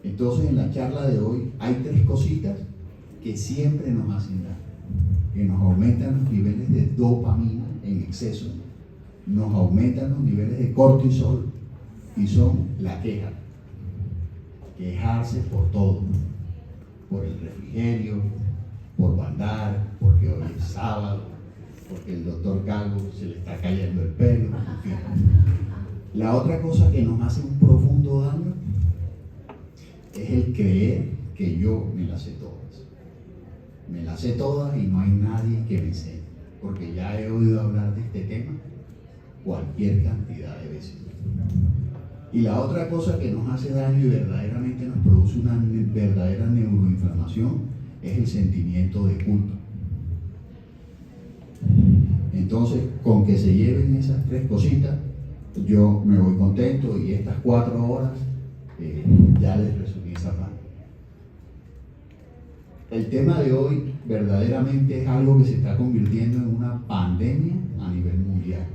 Entonces, en la charla de hoy hay tres cositas que siempre nos hacen daño, que nos aumentan los niveles de dopamina en exceso, nos aumentan los niveles de cortisol y son la queja, quejarse por todo, por el refrigerio, por mandar, porque hoy es sábado, porque el doctor Calvo se le está cayendo el pelo, en fin. La otra cosa que nos hace un profundo daño es el creer que yo me las sé todas. Me las sé todas y no hay nadie que me enseñe, porque ya he oído hablar de este tema cualquier cantidad de veces. Y la otra cosa que nos hace daño y verdaderamente nos produce una verdadera neuroinflamación es el sentimiento de culpa. Entonces, con que se lleven esas tres cositas, yo me voy contento y estas 4 horas ya les resumí esa parte. El tema de hoy verdaderamente es algo que se está convirtiendo en una pandemia a nivel mundial.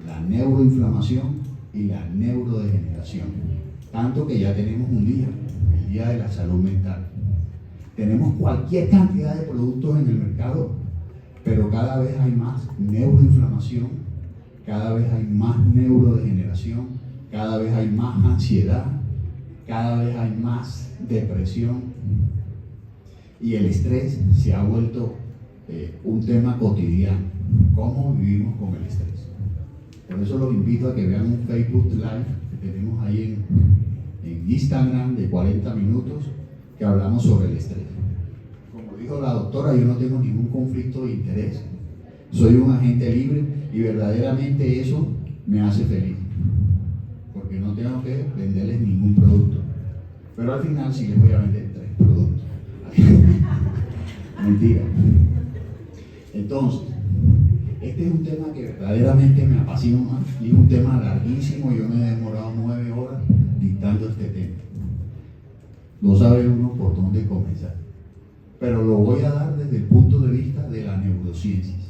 La neuroinflamación y la neurodegeneración. Tanto que ya tenemos un día, el Día de la Salud Mental. Tenemos cualquier cantidad de productos en el mercado, pero cada vez hay más neuroinflamación, cada vez hay más neurodegeneración, cada vez hay más ansiedad, cada vez hay más depresión. Y el estrés se ha vuelto un tema cotidiano. ¿Cómo vivimos con el estrés? Por eso los invito a que vean un Facebook Live que tenemos ahí en Instagram de 40 minutos que hablamos sobre el estrés. Como dijo la doctora, yo no tengo ningún conflicto de interés. Soy un agente libre y verdaderamente eso me hace feliz. Porque no tengo que venderles ningún producto. Pero al final sí les voy a vender 3 productos. Mentira. Entonces, este es un tema que verdaderamente me apasiona y es un tema larguísimo. Yo me he demorado 9 horas dictando este tema. No sabe uno por dónde comenzar. Pero lo voy a dar desde el punto de vista de las neurociencias,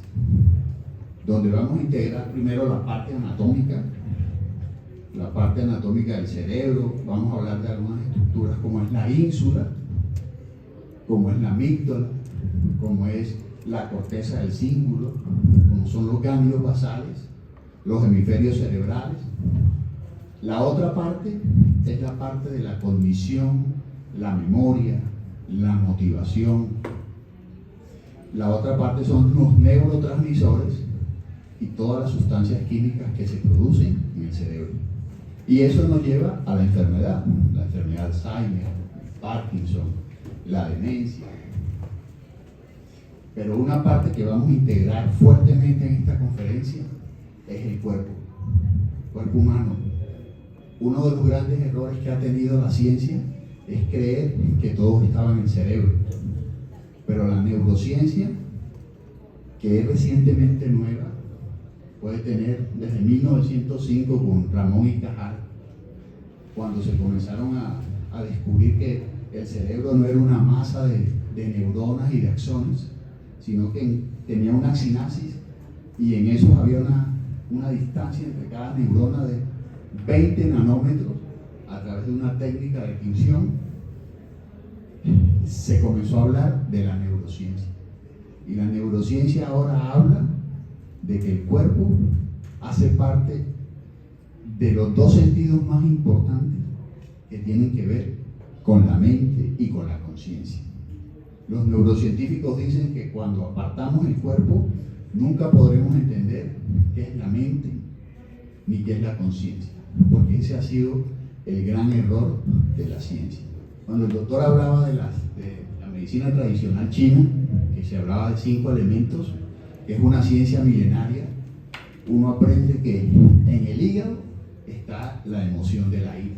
donde vamos a integrar primero la parte anatómica del cerebro. Vamos a hablar de algunas estructuras como es la ínsula, como es la amígdala, como es la corteza del cíngulo, como son los ganglios basales, los hemisferios cerebrales. La otra parte es la parte de la cognición, la memoria, la motivación. La otra parte son los neurotransmisores y todas las sustancias químicas que se producen en el cerebro. Y eso nos lleva a la enfermedad de Alzheimer, Parkinson, la demencia. Pero una parte que vamos a integrar fuertemente en esta conferencia es el cuerpo humano. Uno de los grandes errores que ha tenido la ciencia es creer que todo estaba en el cerebro. Pero la neurociencia, que es recientemente nueva, puede tener desde 1905 con Ramón y Cajal, cuando se comenzaron a descubrir que el cerebro no era una masa de neuronas y de axones, sino que tenía una sinapsis y en eso había una distancia entre cada neurona de 20 nanómetros a través de una técnica de tinción. Se comenzó a hablar de la neurociencia. Y la neurociencia ahora habla de que el cuerpo hace parte de los 2 sentidos más importantes que tienen que ver con la mente y con la conciencia. Los neurocientíficos dicen que cuando apartamos el cuerpo nunca podremos entender qué es la mente ni qué es la conciencia, porque ese ha sido el gran error de la ciencia. Cuando el doctor hablaba de la medicina tradicional china, que se hablaba de 5 elementos, que es una ciencia milenaria, uno aprende que en el hígado está la emoción de la ira,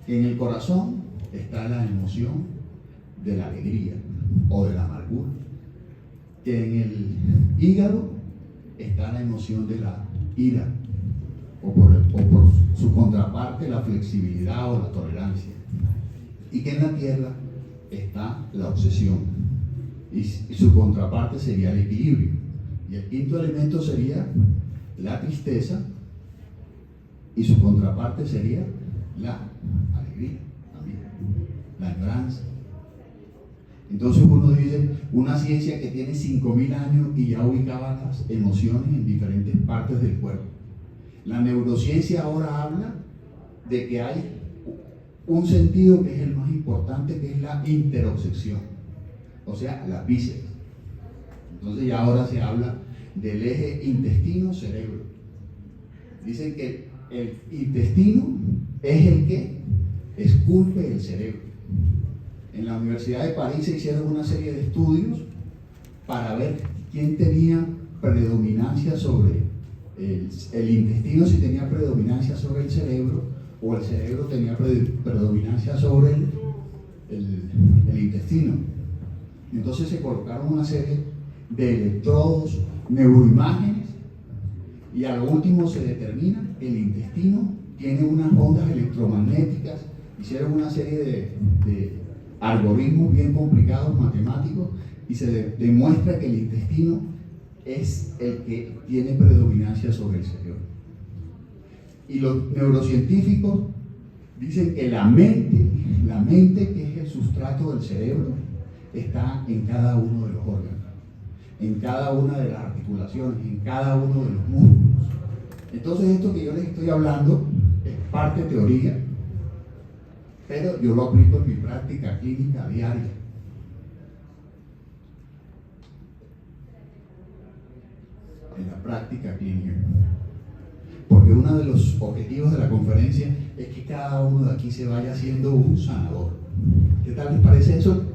que en el corazón está la emoción de la alegría o de la amargura, que en el hígado está la emoción de la ira o por su contraparte la flexibilidad o la tolerancia, y que en la tierra está la obsesión y su contraparte sería el equilibrio, y el 5.º elemento sería la tristeza y su contraparte sería la alegría. añoranza. Entonces uno dice, una ciencia que tiene 5.000 años y ya ubicaba las emociones en diferentes partes del cuerpo. La neurociencia ahora habla de que hay un sentido que es el más importante, que es la interocepción, o sea, las vísceras. Entonces ya ahora se habla del eje intestino-cerebro. Dicen que el intestino es el que esculpe el cerebro. En la Universidad de París se hicieron una serie de estudios para ver quién tenía predominancia sobre el intestino, si tenía predominancia sobre el cerebro, o el cerebro tenía predominancia sobre el intestino. Entonces se colocaron una serie de electrodos, neuroimágenes, y a lo último se determina que el intestino tiene unas ondas electromagnéticas. Hicieron una serie de algoritmos bien complicados, matemáticos, y se demuestra que el intestino es el que tiene predominancia sobre el cerebro. Y los neurocientíficos dicen que la mente que es el sustrato del cerebro, está en cada uno de los órganos, en cada una de las articulaciones, en cada uno de los músculos. Entonces esto que yo les estoy hablando es parte teoría, pero yo lo aplico en mi práctica clínica diaria. En la práctica clínica. Porque uno de los objetivos de la conferencia es que cada uno de aquí se vaya haciendo un sanador. ¿Qué tal les parece eso?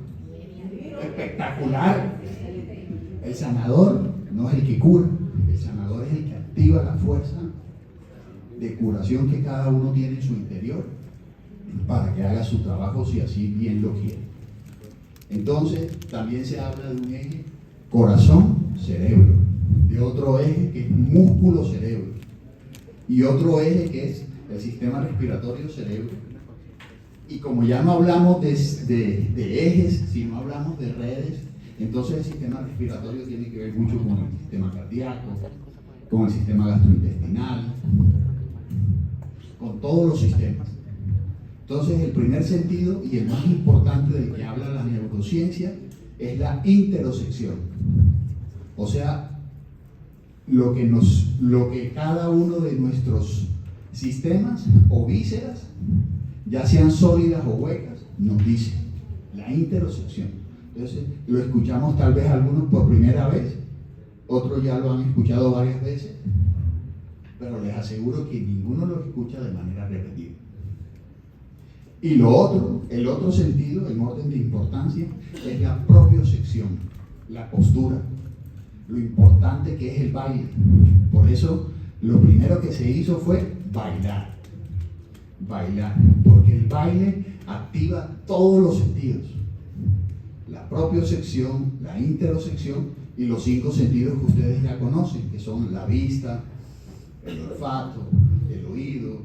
Espectacular. El sanador no es el que cura, el sanador es el que activa la fuerza de curación que cada uno tiene en su interior para que haga su trabajo si así bien lo quiere. Entonces también se habla de un eje corazón-cerebro, de otro eje que es músculo-cerebro, y otro eje que es el sistema respiratorio-cerebro. Y como ya no hablamos de ejes, sino hablamos de redes, entonces el sistema respiratorio tiene que ver mucho con el sistema cardíaco, con el sistema gastrointestinal, con todos los sistemas. Entonces el primer sentido y el más importante del que habla la neurociencia es la interocepción. O sea, lo que cada uno de nuestros sistemas o vísceras, ya sean sólidas o huecas, nos dice la interocepción. Entonces lo escuchamos tal vez algunos por primera vez, otros ya lo han escuchado varias veces, pero les aseguro que ninguno lo escucha de manera repetida. Y lo otro, el otro sentido en orden de importancia, es la propiocepción, la postura, lo importante que es el baile. Por eso lo primero que se hizo fue bailar, porque el baile activa todos los sentidos, la propiocepción, la interocepción y los 5 sentidos que ustedes ya conocen, que son la vista, el olfato, el oído,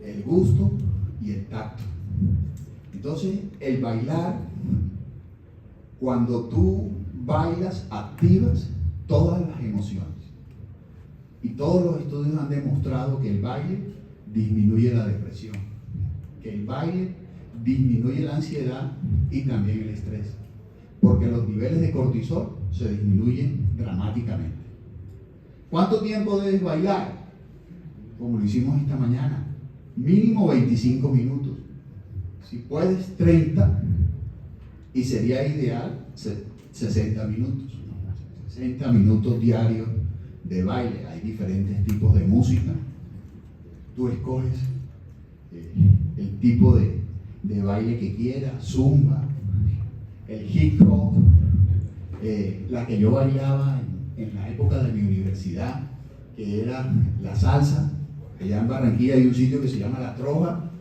el gusto y el tacto. Entonces el bailar, cuando tú bailas, activas todas las emociones, y todos los estudios han demostrado que el baile disminuye la depresión, que el baile disminuye la ansiedad y también el estrés, porque los niveles de cortisol se disminuyen dramáticamente. ¿Cuánto tiempo debes bailar? Como lo hicimos esta mañana, mínimo 25 minutos, si puedes 30, y sería ideal 60 minutos, 60 minutos diarios de baile. Hay diferentes tipos de música, tú escoges el tipo de baile que quieras, zumba, el hip hop, la que yo bailaba en la época de mi universidad, que era la salsa. Allá en Barranquilla hay un sitio que se llama La Troja,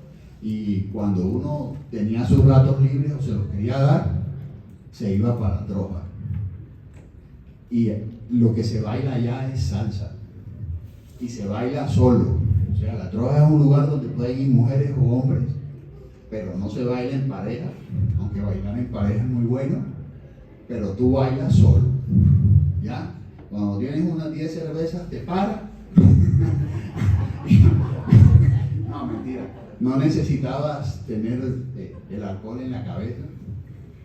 y cuando uno tenía sus ratos libres o se los quería dar, se iba para La Troja. Y lo que se baila allá es salsa, y se baila solo. O sea, La Troja es un lugar donde pueden ir mujeres o hombres, pero no se baila en pareja, aunque bailar en pareja es muy bueno, pero tú bailas solo, ¿ya? Cuando tienes unas 10 cervezas, te paras. No, mentira. No necesitabas tener el alcohol en la cabeza,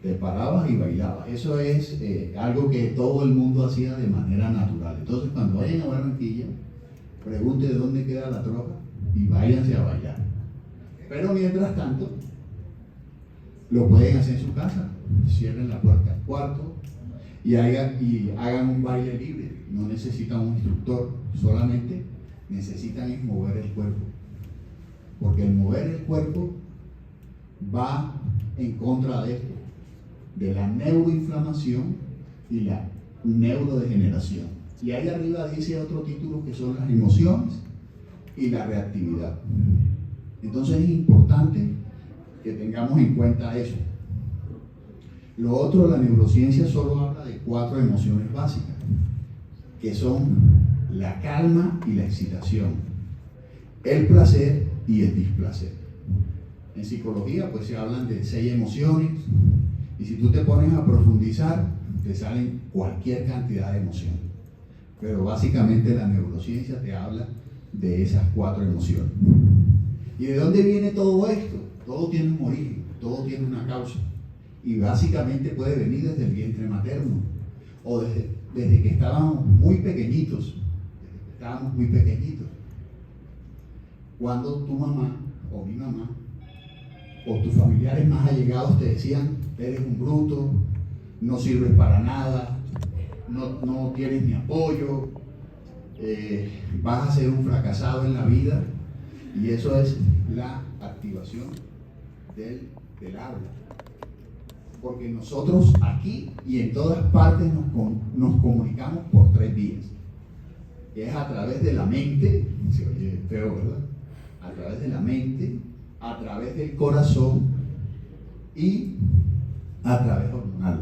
te parabas y bailabas. Eso es algo que todo el mundo hacía de manera natural. Entonces, cuando vayan a Barranquilla, pregunte de dónde queda la tropa y váyanse a bailar. Pero mientras tanto, lo pueden hacer en su casa. Cierren la puerta del cuarto y hagan un baile libre. No necesitan un instructor, solamente necesitan es mover el cuerpo. Porque el mover el cuerpo va en contra de esto, de la neuroinflamación y la neurodegeneración. Y ahí arriba dice otro título que son las emociones y la reactividad. Entonces es importante que tengamos en cuenta eso. Lo otro, la neurociencia solo habla de 4 emociones básicas, que son la calma y la excitación, el placer y el displacer. En psicología pues se hablan de 6 emociones y si tú te pones a profundizar te salen cualquier cantidad de emociones, pero básicamente la neurociencia te habla de esas 4 emociones. ¿Y de dónde viene todo esto? Todo tiene un origen, todo tiene una causa y básicamente puede venir desde el vientre materno o desde que estábamos muy pequeñitos, cuando tu mamá o mi mamá o tus familiares más allegados te decían: eres un bruto, no sirves para nada, no tienes mi apoyo, vas a ser un fracasado en la vida. Y eso es la activación del habla. Porque nosotros aquí y en todas partes nos comunicamos por 3 vías. Es a través de la mente, se oye feo, ¿verdad? A través de la mente, a través del corazón y a través hormonal.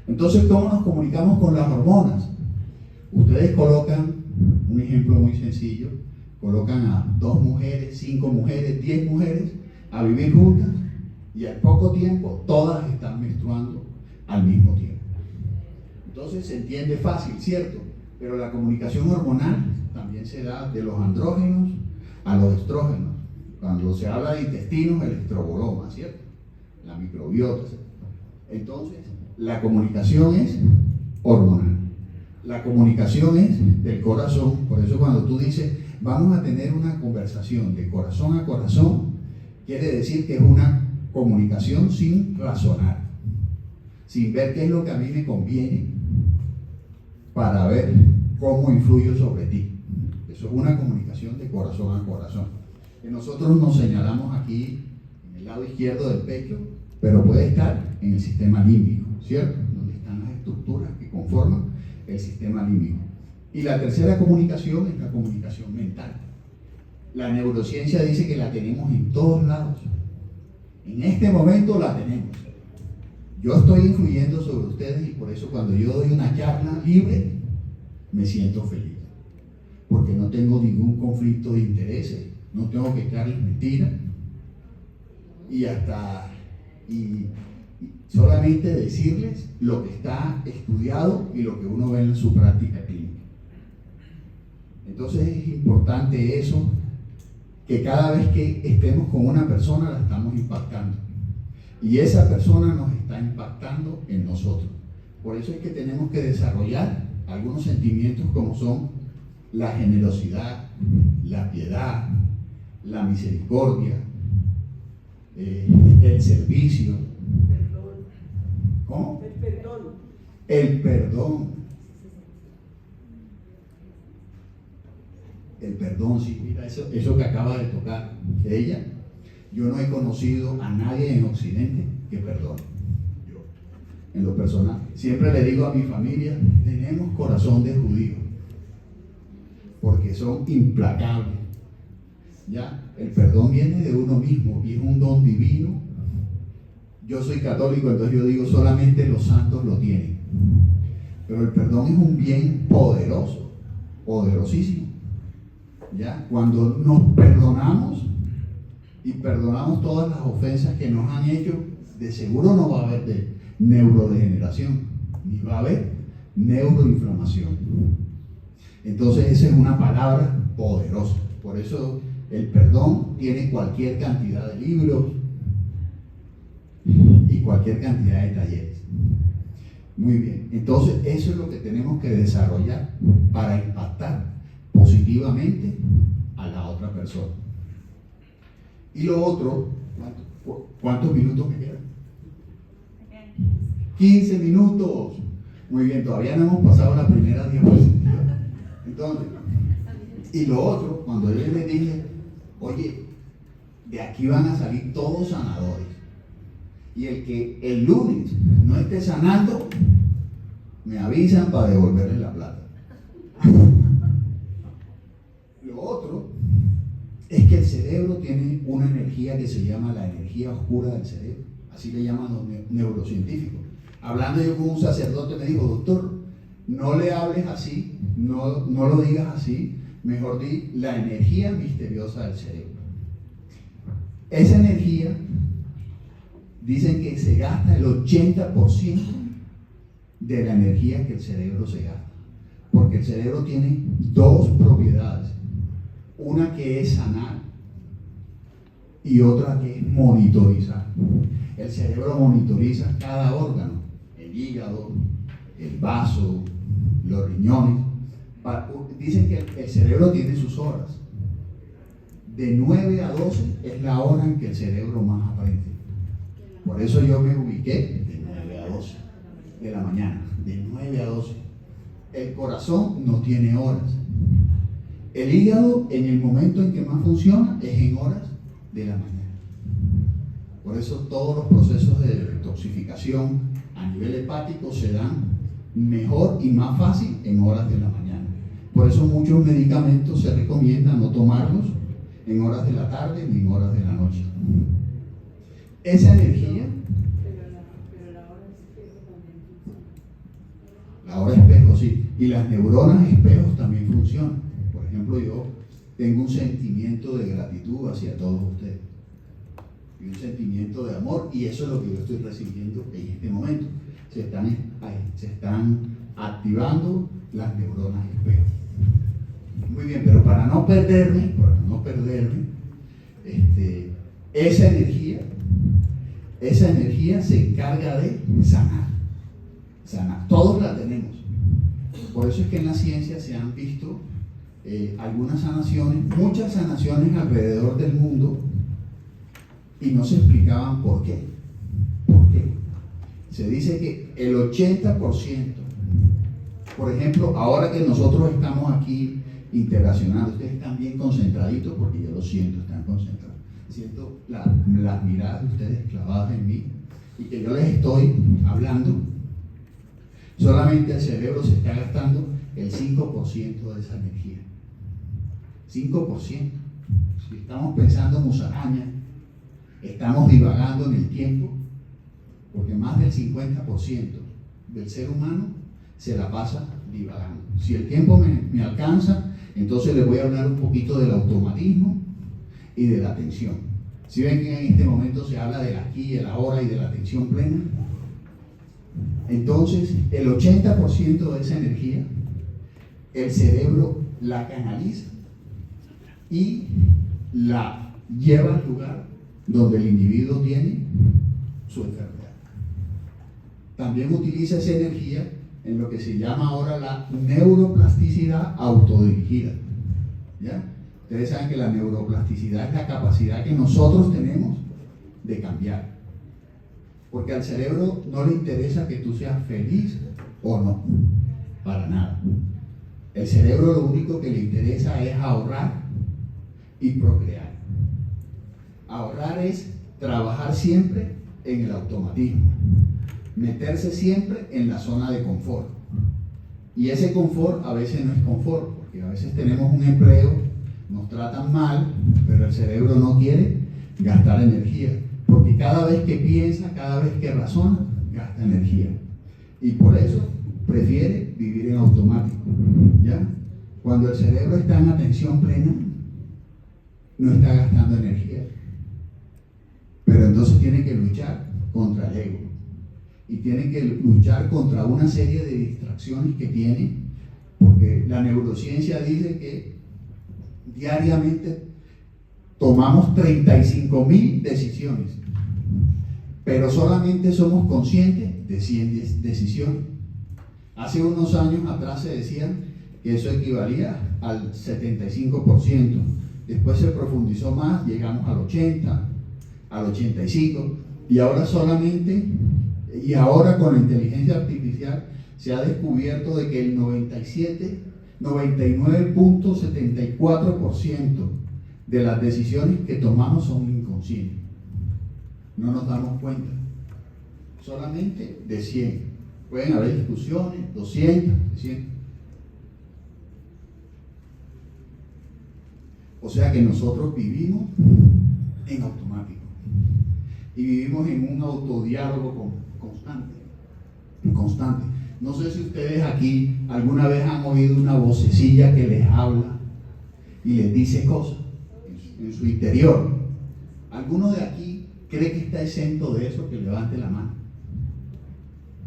Entonces, ¿cómo nos comunicamos con las hormonas? Ustedes colocan, un ejemplo muy sencillo, colocan a 2 mujeres, 5 mujeres, 10 mujeres a vivir juntas y al poco tiempo todas están menstruando al mismo tiempo. Entonces se entiende fácil, ¿cierto? Pero la comunicación hormonal también se da de los andrógenos a los estrógenos. Cuando se habla de intestinos, el estroboloma, ¿cierto? La microbiota. Entonces, la comunicación es hormonal. La comunicación es del corazón. Por eso cuando tú dices, vamos a tener una conversación de corazón a corazón, quiere decir que es una comunicación sin razonar, sin ver qué es lo que a mí me conviene para ver cómo influyo sobre ti. Eso es una comunicación de corazón a corazón. Que nosotros nos señalamos aquí en el lado izquierdo del pecho, pero puede estar en el sistema límbico, ¿cierto? Donde están las estructuras que conforman el sistema límbico. Y la tercera comunicación es la comunicación mental. La neurociencia dice que la tenemos en todos lados. En este momento la tenemos. Yo estoy influyendo sobre ustedes y por eso cuando yo doy una charla libre, me siento feliz. Porque no tengo ningún conflicto de intereses, no tengo que echarles mentiras y solamente decirles lo que está estudiado y lo que uno ve en su práctica clínica. Entonces es importante eso, que cada vez que estemos con una persona la estamos impactando y esa persona nos está impactando en nosotros. Por eso es que tenemos que desarrollar algunos sentimientos como son la generosidad, la piedad, la misericordia, el servicio. ¿Cómo? El perdón. El perdón. El perdón, sí, mira, eso que acaba de tocar ella. Yo no he conocido a nadie en Occidente que perdone. Yo, en lo personal, siempre le digo a mi familia, tenemos corazón de judío, porque son implacables. ¿Ya? El perdón viene de uno mismo y es un don divino. Yo soy católico, entonces yo digo solamente los santos lo tienen. Pero el perdón es un bien poderoso, poderosísimo. ¿Ya? Cuando nos perdonamos y perdonamos todas las ofensas que nos han hecho, de seguro no va a haber neurodegeneración, ni va a haber neuroinflamación. Entonces esa es una palabra poderosa. Por eso El perdón tiene cualquier cantidad de libros y cualquier cantidad de talleres. Muy bien, entonces eso es lo que tenemos que desarrollar para impactar positivamente a la otra persona. Y lo otro, ¿cuántos minutos me quedan? 15 minutos. Muy bien, todavía no hemos pasado la primera diapositiva. Entonces, y lo otro, cuando yo les dije, oye, de aquí van a salir todos sanadores. Y el que el lunes no esté sanando, me avisan para devolverle la plata. Lo otro es que el cerebro tiene una energía que se llama la energía oscura del cerebro. Así le llaman los neurocientíficos. Hablando yo con un sacerdote, me dijo, doctor, no le hables así, no lo digas así, mejor di la energía misteriosa del cerebro. Esa energía, dicen que se gasta el 80% de la energía que el cerebro se gasta. Porque el cerebro tiene dos propiedades. Una que es sanar y otra que es monitorizar. El cerebro monitoriza cada órgano, el hígado, el vaso, los riñones. Dicen que el cerebro tiene sus horas. De 9 a 12 es la hora en que el cerebro más aprende. Por eso yo me ubiqué de 9 a 12 de la mañana, de 9 a 12. El corazón no tiene horas. El hígado, en el momento en que más funciona, es en horas de la mañana. Por eso todos los procesos de detoxificación a nivel hepático se dan mejor y más fácil en horas de la mañana. Por eso muchos medicamentos se recomienda no tomarlos en horas de la tarde ni en horas de la noche. Esa energía, pero la hora espejo también funciona. la hora espejo, sí, y las neuronas espejos también funcionan. Por ejemplo, yo tengo un sentimiento de gratitud hacia todos ustedes y un sentimiento de amor, y eso es lo que yo estoy recibiendo en este momento. Se están activando las neuronas espejo. Muy bien, pero para no perderme, esa energía se encarga de sanar. Todos la tenemos. Por eso es que en la ciencia se han visto algunas sanaciones, muchas sanaciones alrededor del mundo, y no se explicaban por qué. ¿Por qué? Se dice que el 80%, por ejemplo, ahora que nosotros estamos aquí interaccionando, ustedes están bien concentraditos, porque yo lo siento, están concentrados. Siento las miradas de ustedes clavadas en mí, y que yo les estoy hablando. Solamente el cerebro se está gastando el 5% de esa energía. 5%. Si estamos pensando en musaraña, estamos divagando en el tiempo, porque más del 50% del ser humano se la pasa divagando. Si el tiempo me alcanza, entonces les voy a hablar un poquito del automatismo y de la atención. Si ven que en este momento se habla del aquí, el ahora y de la atención plena, entonces el 80% de esa energía el cerebro la canaliza y la lleva al lugar donde el individuo tiene su enfermedad. También utiliza esa energía en lo que se llama ahora la neuroplasticidad autodirigida. ¿Ya? Ustedes saben que la neuroplasticidad es la capacidad que nosotros tenemos de cambiar. Porque al cerebro no le interesa que tú seas feliz o no, para nada. El cerebro lo único que le interesa es ahorrar y procrear. Ahorrar es trabajar siempre en el automatismo, meterse siempre en la zona de confort. Y ese confort a veces no es confort, porque a veces tenemos un empleo, nos tratan mal, pero el cerebro no quiere gastar energía, porque cada vez que piensa, cada vez que razona, gasta energía. Y por eso prefiere vivir en automático. ¿Ya? Cuando el cerebro está en atención plena, no está gastando energía. Pero entonces tiene que luchar contra el ego. Y tiene que luchar contra una serie de distracciones que tiene, porque la neurociencia dice que diariamente tomamos 35.000 decisiones, pero solamente somos conscientes de 100 decisiones. Hace unos años atrás se decía que eso equivalía al 75%. Después se profundizó más, llegamos al 80, al 85, y ahora con la inteligencia artificial se ha descubierto de que el 99.74% de las decisiones que tomamos son inconscientes. No nos damos cuenta. Solamente de 100. Pueden haber discusiones, 200, 300. O sea que nosotros vivimos en automático. Y vivimos en un autodiálogo constante. No sé si ustedes aquí alguna vez han oído una vocecilla que les habla y les dice cosas en su interior. ¿Alguno de aquí cree que está exento de eso? Que levante la mano.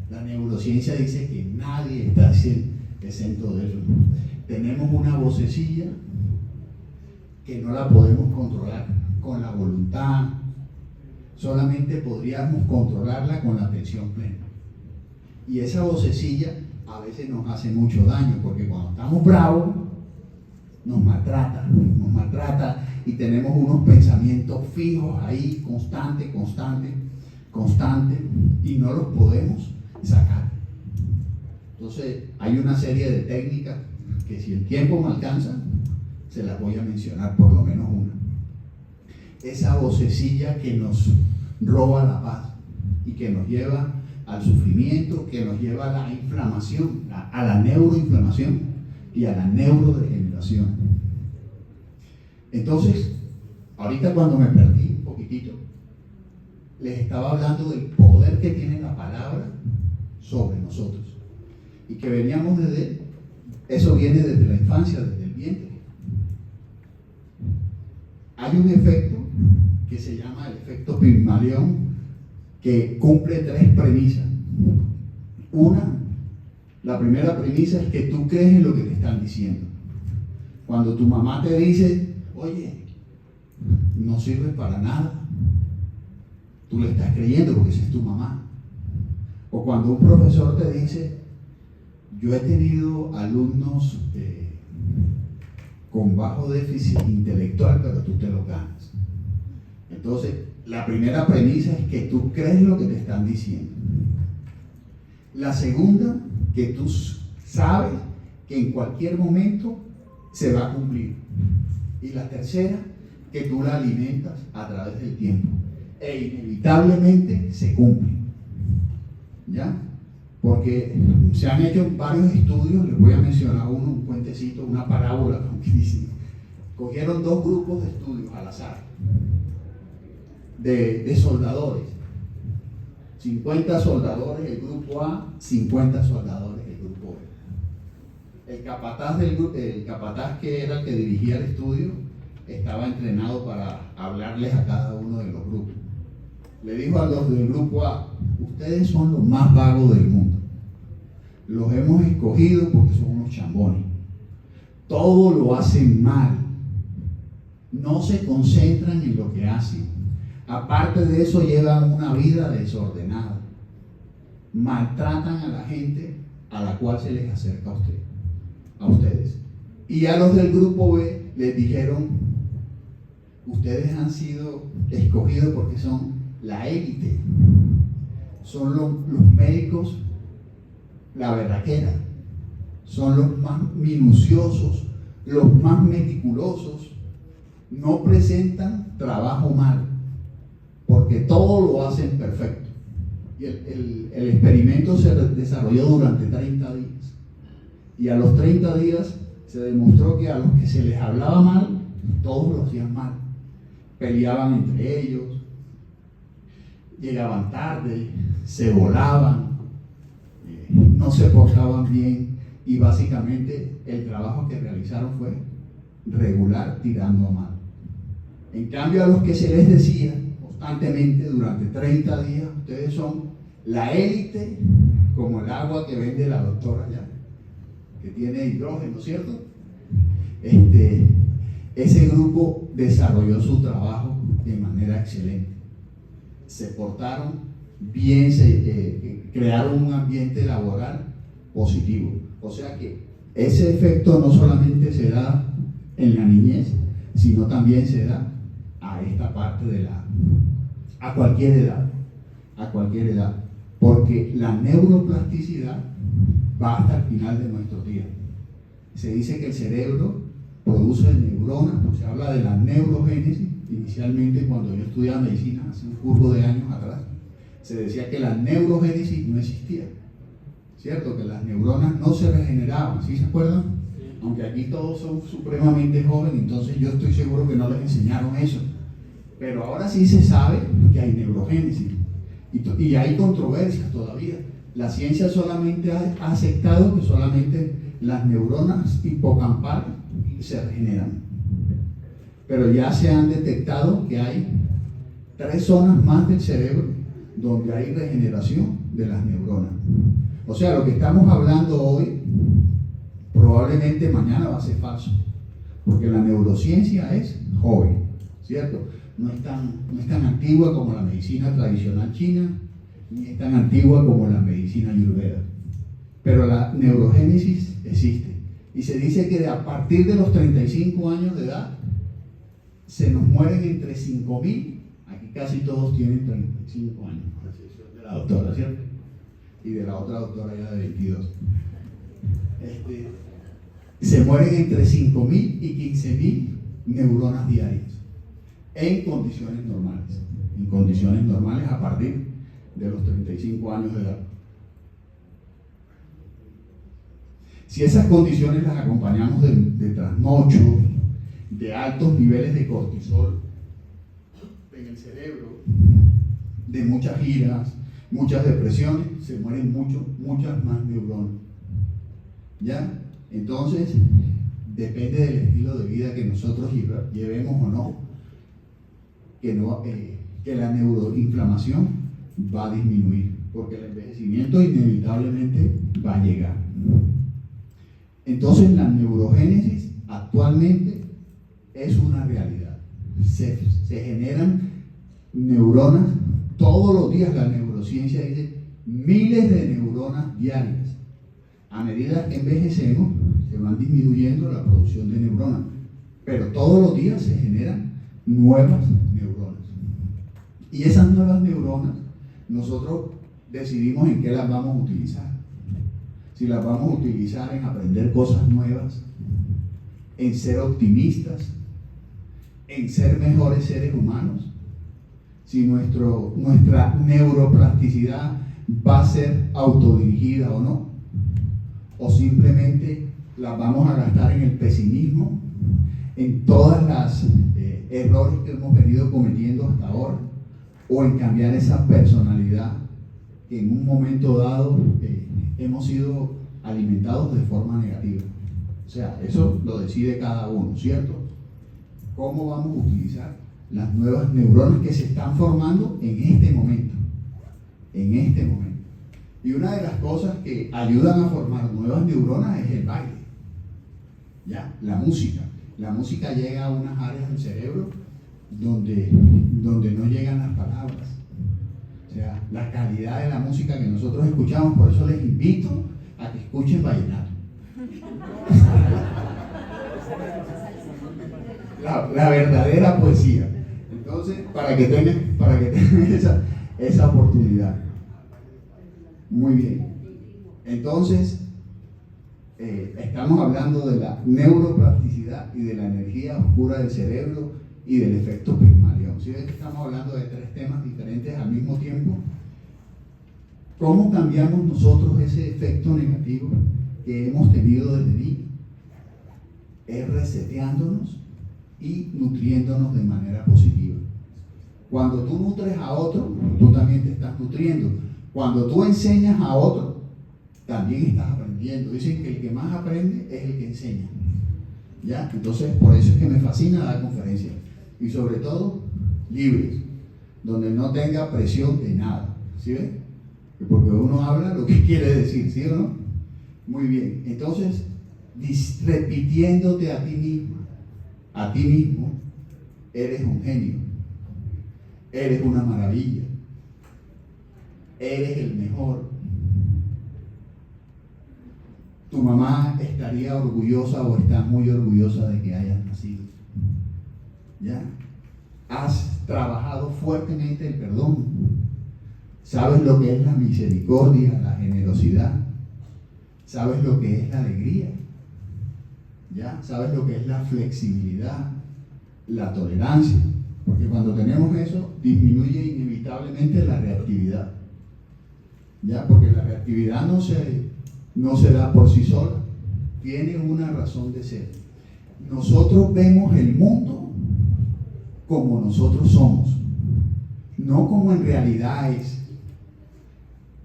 La neurociencia dice que nadie está exento de eso. Tenemos una vocecilla que no la podemos controlar con la voluntad, solamente podríamos controlarla con la atención plena. Y esa vocecilla a veces nos hace mucho daño, porque cuando estamos bravos nos maltrata y tenemos unos pensamientos fijos ahí, constantes, y no los podemos sacar. Entonces hay una serie de técnicas que, si el tiempo me alcanza, se las voy a mencionar, por lo menos una. Esa vocecilla que nos roba la paz y que nos lleva al sufrimiento, que nos lleva a la inflamación, a la neuroinflamación y a la neurodegeneración. Entonces, ahorita cuando me perdí un poquitito, les estaba hablando del poder que tiene la palabra sobre nosotros, y que veníamos eso viene desde la infancia, desde el vientre. Hay un efecto que se llama el efecto Pigmalión, que cumple 3 premisas. La primera premisa es que tú crees en lo que te están diciendo. Cuando tu mamá te dice, oye, no sirves para nada, tú le estás creyendo porque esa es tu mamá. O cuando un profesor te dice, yo he tenido alumnos con bajo déficit intelectual, pero tú te lo ganas. Entonces, la primera premisa es que tú crees lo que te están diciendo. La segunda, que tú sabes que en cualquier momento se va a cumplir. Y la tercera, que tú la alimentas a través del tiempo e inevitablemente se cumple. ¿Ya? Porque se han hecho varios estudios, les voy a mencionar un cuentecito, una parábola, como que dicen. Cogieron 2 grupos de estudios al azar, de soldadores. 50 soldadores el grupo A, 50 soldadores el grupo B. El capataz que era el que dirigía el estudio estaba entrenado para hablarles a cada uno de los grupos. Le dijo a los del grupo A, ustedes son los más vagos del mundo. Los hemos escogido porque son unos chambones. Todo lo hacen mal. No se concentran en lo que hacen. Aparte de eso, llevan una vida desordenada. Maltratan a la gente a la cual se les acerca a ustedes. Y a los del grupo B les dijeron, ustedes han sido escogidos porque son la élite, son los médicos, la berraquera, son los más minuciosos, los más meticulosos, no presentan trabajo mal, porque todo lo hacen perfecto. Y el experimento se desarrolló durante 30 días. Y a los 30 días se demostró que a los que se les hablaba mal, todos lo hacían mal. Peleaban entre ellos, llegaban tarde, se volaban, no se portaban bien, y básicamente el trabajo que realizaron fue regular, tirando a mal. En cambio, a los que se les decía constantemente durante 30 días, ustedes son la élite, como el agua que vende la doctora ya, que tiene hidrógeno, ¿cierto? ese grupo desarrolló su trabajo de manera excelente. Se portaron bien, crearon un ambiente laboral positivo. O sea que ese efecto no solamente se da en la niñez, sino también se da a esta parte a cualquier edad, porque la neuroplasticidad va hasta el final de nuestros días. Se dice que el cerebro produce neuronas, se habla de la neurogénesis. Inicialmente, cuando yo estudiaba medicina hace un curso de años atrás, se decía que la neurogénesis no existía, ¿cierto? Que las neuronas no se regeneraban, ¿sí se acuerdan? Aunque aquí todos son supremamente jóvenes, entonces yo estoy seguro que no les enseñaron eso. Pero ahora sí se sabe que hay neurogénesis y hay controversias todavía. La ciencia solamente ha aceptado que solamente las neuronas hipocampales se regeneran. Pero ya se han detectado que hay 3 zonas más del cerebro donde hay regeneración de las neuronas. O sea, lo que estamos hablando hoy probablemente mañana va a ser falso, porque la neurociencia es joven, ¿cierto? No es tan antigua como la medicina tradicional china, ni es tan antigua como la medicina ayurveda. Pero la neurogénesis existe. Y se dice que a partir de los 35 años de edad, se nos mueren entre 5.000, aquí casi todos tienen 35 años, por excepción de la doctora, ¿cierto? Y de la otra doctora ya de 22. Se mueren entre 5.000 y 15.000 neuronas diarias en condiciones normales a partir de los 35 años de edad. Si esas condiciones las acompañamos de trasnocho, de altos niveles de cortisol en el cerebro, de muchas giras, muchas depresiones, se mueren muchas más neuronas. ¿Ya? Entonces, depende del estilo de vida que nosotros llevemos o no, que la neuroinflamación va a disminuir, porque el envejecimiento inevitablemente va a llegar. Entonces, la neurogénesis actualmente es una realidad. Se generan neuronas todos los días. La neurociencia dice miles de neuronas diarias. A medida que envejecemos, se van disminuyendo la producción de neuronas, pero todos los días se generan nuevas neuronas. Y esas nuevas neuronas, nosotros decidimos en qué las vamos a utilizar. Si las vamos a utilizar en aprender cosas nuevas, en ser optimistas, en ser mejores seres humanos, si nuestra neuroplasticidad va a ser autodirigida o no, o simplemente las vamos a gastar en el pesimismo, en todas las errores que hemos venido cometiendo hasta ahora, o en cambiar esa personalidad que en un momento dado hemos sido alimentados de forma negativa. O sea, eso lo decide cada uno, ¿cierto? ¿Cómo vamos a utilizar las nuevas neuronas que se están formando en este momento? En este momento. Y una de las cosas que ayudan a formar nuevas neuronas es el baile. ¿Ya? La música. La música llega a unas áreas del cerebro donde no llegan las palabras. O sea, la calidad de la música que nosotros escuchamos, por eso les invito a que escuchen vallenato. La verdadera poesía. Entonces, para que tengan esa oportunidad. Muy bien. Entonces, estamos hablando de la neuroplasticidad y de la energía oscura del cerebro y del efecto Pigmalión. ¿Sí ven que estamos hablando de 3 temas diferentes al mismo tiempo? ¿Cómo cambiamos nosotros ese efecto negativo que hemos tenido desde niños? Es reseteándonos y nutriéndonos de manera positiva. Cuando tú nutres a otro, tú también te estás nutriendo. Cuando tú enseñas a otro, también estás aprendiendo. Dicen que el que más aprende es el que enseña. ¿Ya? Entonces, por eso es que me fascina dar conferencias. Y sobre todo, libres, donde no tenga presión de nada. ¿Sí ven? Porque uno habla lo que quiere decir, ¿sí o no? Muy bien. Entonces, repitiéndote a ti misma, a ti mismo, eres un genio, eres una maravilla, eres el mejor. Tu mamá estaría orgullosa o está muy orgullosa de que hayas nacido. ¿Ya? Has trabajado fuertemente el perdón. Sabes lo que es la misericordia, la generosidad. Sabes lo que es la alegría. ¿Ya? Sabes lo que es la flexibilidad, la tolerancia. Porque cuando tenemos eso, disminuye inevitablemente la reactividad. ¿Ya? Porque la reactividad no se da por sí sola. Tiene una razón de ser. Nosotros vemos el mundo como nosotros somos, no como en realidad es.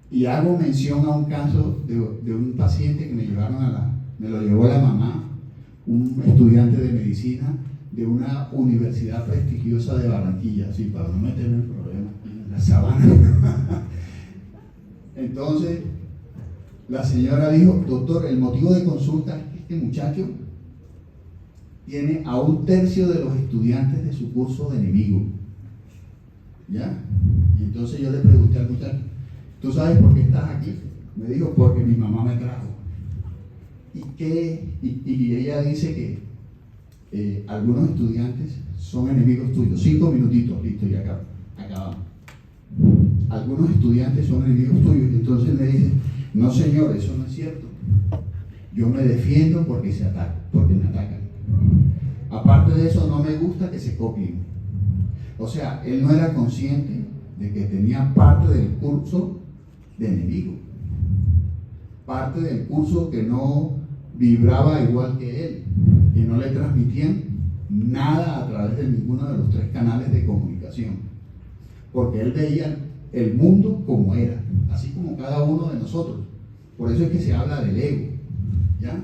Y hago mención a un caso de un paciente que me lo llevó la mamá, un estudiante de medicina de una universidad prestigiosa de Barranquilla, así para no meterme en problemas en la sabana. Entonces, la señora dijo: doctor, el motivo de consulta es que este muchacho tiene a 1/3 de los estudiantes de su curso de enemigo. ¿Ya? Y entonces yo le pregunté al muchacho: ¿tú sabes por qué estás aquí? Me dijo: porque mi mamá me trajo. Y ella dice que algunos estudiantes son enemigos tuyos. 5 minutitos, listo, y acabamos. Algunos estudiantes son enemigos tuyos. Entonces me dice: no señor, eso no es cierto. Yo me defiendo porque me atacan. Aparte de eso, no me gusta que se copien. O sea, él no era consciente de que tenía parte del curso de enemigo, parte del curso que no vibraba igual que él, que no le transmitían nada a través de ninguno de los 3 canales de comunicación, porque él veía el mundo como era, así como cada uno de nosotros. Por eso es que se habla del ego, ¿ya?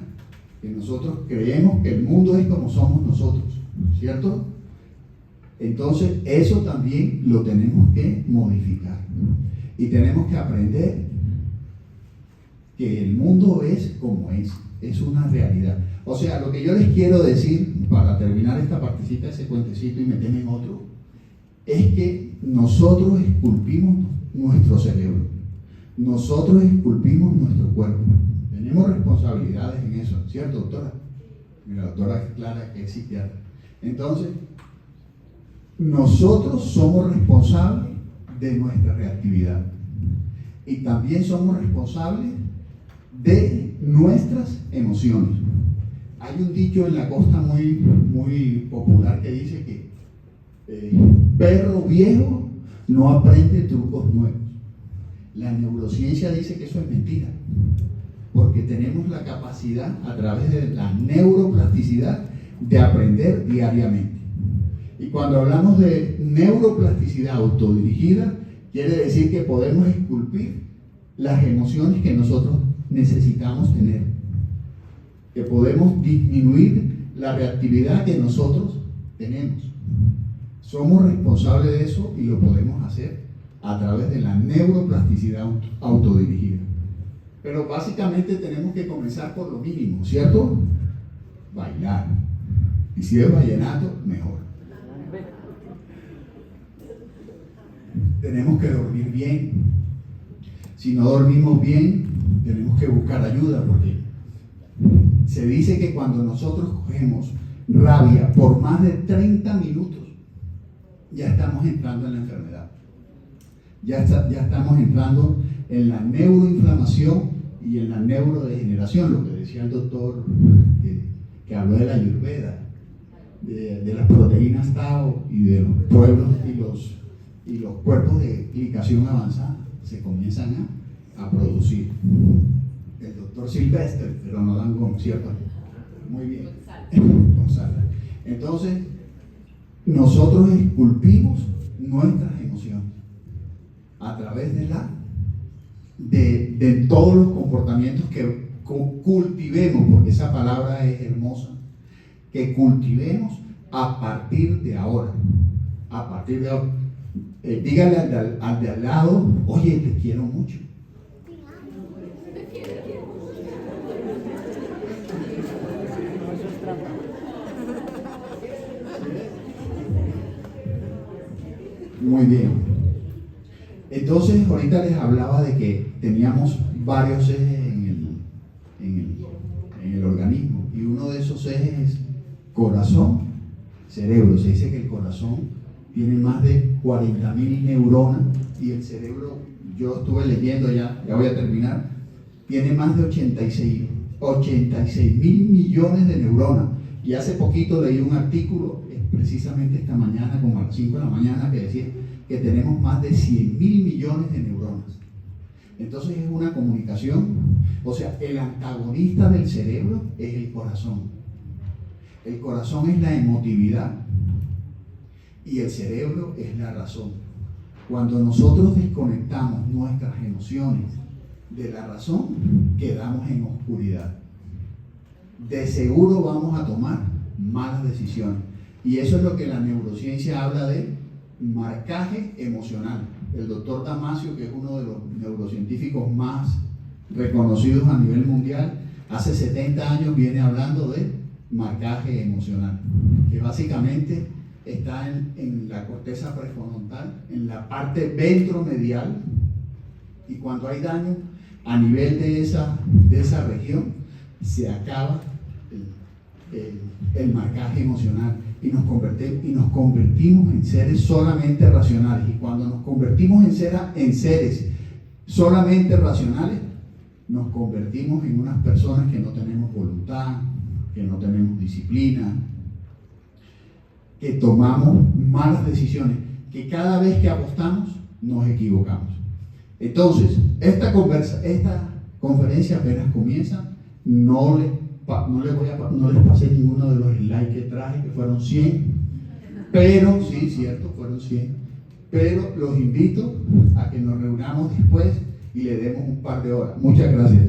Que nosotros creemos que el mundo es como somos nosotros, ¿cierto? Entonces eso también lo tenemos que modificar y tenemos que aprender que el mundo es como es una realidad. O sea, lo que yo les quiero decir para terminar esta partecita, ese cuentecito y meterme en otro, es que nosotros esculpimos nuestro cerebro, nosotros esculpimos nuestro cuerpo. Tenemos responsabilidades en eso, ¿cierto, doctora? La doctora Clara, que es psiquiatra. Entonces, nosotros somos responsables de nuestra reactividad y también somos responsables de nuestras emociones. Hay un dicho en la costa muy popular que dice que perro viejo no aprende trucos nuevos. La neurociencia dice que eso es mentira, porque tenemos la capacidad a través de la neuroplasticidad de aprender diariamente. Y cuando hablamos de neuroplasticidad autodirigida, quiere decir que podemos esculpir las emociones que nosotros necesitamos tener, que podemos disminuir la reactividad que nosotros tenemos. Somos responsables de eso y lo podemos hacer a través de la neuroplasticidad autodirigida. Pero básicamente tenemos que comenzar por lo mínimo, ¿cierto? Bailar. Y si es vallenato, mejor. Tenemos que dormir bien. Si no dormimos bien, tenemos que buscar ayuda, porque se dice que cuando nosotros cogemos rabia por más de 30 minutos, ya estamos entrando en la enfermedad. Ya estamos entrando en la neuroinflamación y en la neurodegeneración, lo que decía el doctor que habló de la Ayurveda, de las proteínas Tao y de los pueblos y los cuerpos de glicación avanzada se comienzan a producir. El doctor Silvestre, pero no dan con, ¿cierto? Muy bien. Gonzalo. Entonces, nosotros esculpimos nuestras emociones a través de todos los comportamientos que cultivemos, porque esa palabra es hermosa, que cultivemos a partir de ahora. A partir de ahora. Dígale al de al lado: oye, te quiero mucho. Muy bien. Entonces, ahorita les hablaba de que teníamos varios ejes en el organismo, y uno de esos ejes es corazón, cerebro. Se dice que el corazón tiene más de 40.000 neuronas, y el cerebro, yo estuve leyendo, ya voy a terminar, tiene más de 86.000 millones de neuronas. Y hace poquito leí un artículo, precisamente esta mañana, como a las 5 de la mañana, que decía que tenemos más de 100.000 millones de neuronas. Entonces es una comunicación, o sea, el antagonista del cerebro es el corazón. El corazón es la emotividad y el cerebro es la razón. Cuando nosotros desconectamos nuestras emociones de la razón, quedamos en oscuridad. De seguro vamos a tomar malas decisiones. Y eso es lo que la neurociencia habla de marcaje emocional. El doctor Damasio, que es uno de los neurocientíficos más reconocidos a nivel mundial, hace 70 años viene hablando de marcaje emocional, que básicamente está en la corteza prefrontal, en la parte ventromedial, y cuando hay daño a nivel de esa región, se acaba el marcaje emocional y nos convertimos en seres solamente racionales. Y cuando nos convertimos en seres solamente racionales, nos convertimos en unas personas que no tenemos voluntad, que no tenemos disciplina, que tomamos malas decisiones, que cada vez que apostamos nos equivocamos. Entonces, esta conferencia apenas comienza. No les pasé ninguno de los slides que traje, que fueron 100, pero sí, cierto, fueron 100, pero los invito a que nos reunamos después y le demos un par de horas. Muchas gracias.